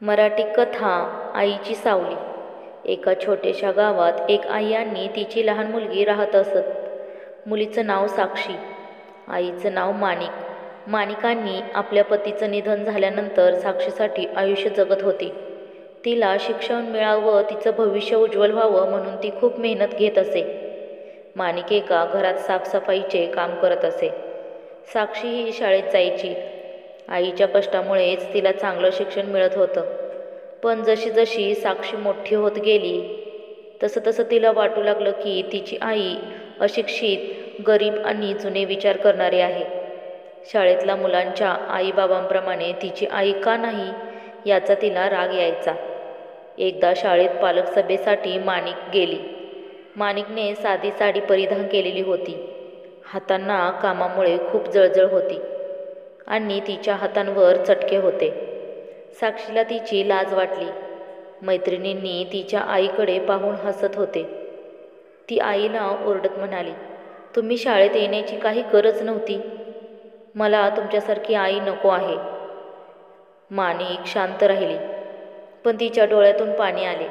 मराठी कथा आईची सावली. एका छोट्याशा गावात एक आई आणि तिची लहान मुलगी राहत असत. मुलीचं नाव साक्षी, आईचं नाव माणिक. माणिकांनी आपल्या पतीचं निधन झाल्यानंतर साक्षीसाठी आयुष्य जगत होती. तिला शिक्षण मिळावं, तिचं भविष्य उज्ज्वल व्हावं म्हणून ती खूप मेहनत घेत असे. माणिक एका घरात साफसफाईचे काम करत असे. साक्षी ही शाळेत जायची. आईच्या कष्टामुळेच तिला चांगलं शिक्षण मिळत होतं. पण जशी जशी साक्षी मोठी होत गेली तसं तसं तिला वाटू लागलं की तिची आई अशिक्षित, गरीब आणि जुने विचार करणारी आहे. शाळेतल्या मुलांच्या आईबाबांप्रमाणे तिची आई का नाही याचा तिला राग यायचा. एकदा शाळेत पालक सभेसाठी माणिक गेली. माणिकने साधी साडी परिधान केलेली होती. हातांना कामामुळे खूप जळजळ होती आणि तिच्या हातांवर चटके होते. साक्षीला तिची लाज वाटली. मैत्रिणींनी तिच्या आईकडे पाहून हसत होते. ती आईला ओरडत म्हणाली, तुम्ही शाळेत येण्याची काही गरज नव्हती. मला तुमच्यासारखी आई नको आहे. माणिक शांत राहिली, पण तिच्या डोळ्यातून पाणी आले.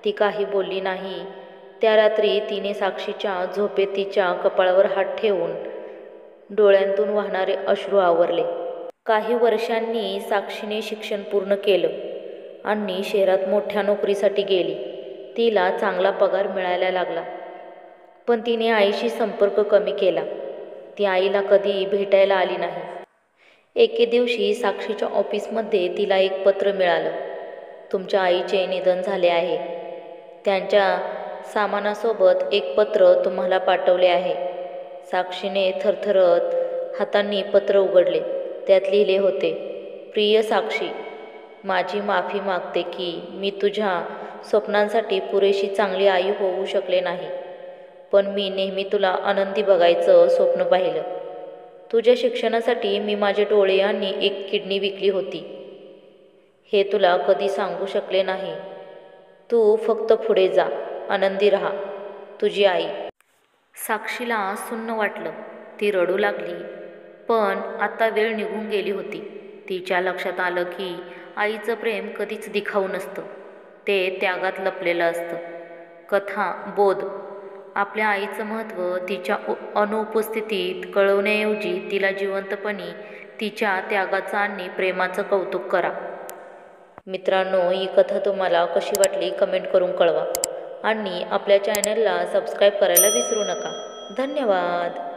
ती काही बोलली नाही. त्या रात्री तिने साक्षीच्या झोपेत तिच्या कपाळावर हात ठेवून डोळ्यांतून वाहणारे अश्रू आवरले. काही वर्षांनी साक्षीने शिक्षण पूर्ण केलं आणि शहरात मोठ्या नोकरीसाठी गेली. तिला चांगला पगार मिळायला लागला. पण तिने आईशी संपर्क कमी केला. ती आईला कधी भेटायला आली नाही. एके दिवशी साक्षीच्या ऑफिसमध्ये तिला एक पत्र मिळालं. तुमच्या आईचे निधन झाले आहे. त्यांच्या सामानासोबत एक पत्र तुम्हाला पाठवले आहे. साक्षीने थरथरत हातांनी पत्र उघडले. त्यात लिहिले होते, प्रिय साक्षी, माझी माफी मागते की मी तुझ्या स्वप्नांसाठी पुरेशी चांगली आई होऊ शकले नाही. पण मी नेहमी तुला आनंदी बघायचं स्वप्न पाहिलं. तुझ्या शिक्षणासाठी मी माझे डोळे आणि एक किडनी विकली होती. हे तुला कधी सांगू शकले नाही. तू फक्त पुढे जा, आनंदी राहा. तुझी आई. साक्षीला सुन्न वाटलं. ती रडू लागली. पण आता वेळ निघून गेली होती. तिच्या लक्षात आलं की आईचं प्रेम कधीच दिखाऊ नसतं. ते त्यागात लपलेलं असतं. कथा बोध. आपल्या आईचं महत्त्व तिच्या अनुपस्थितीत कळवण्याऐवजी तिला जिवंतपणी तिच्या त्यागाचं आणि प्रेमाचं कौतुक करा. मित्रांनो, ही कथा तुम्हाला कशी वाटली कमेंट करून कळवा आणि आपल्या चॅनलला सबस्क्राईब करायला विसरू नका. धन्यवाद.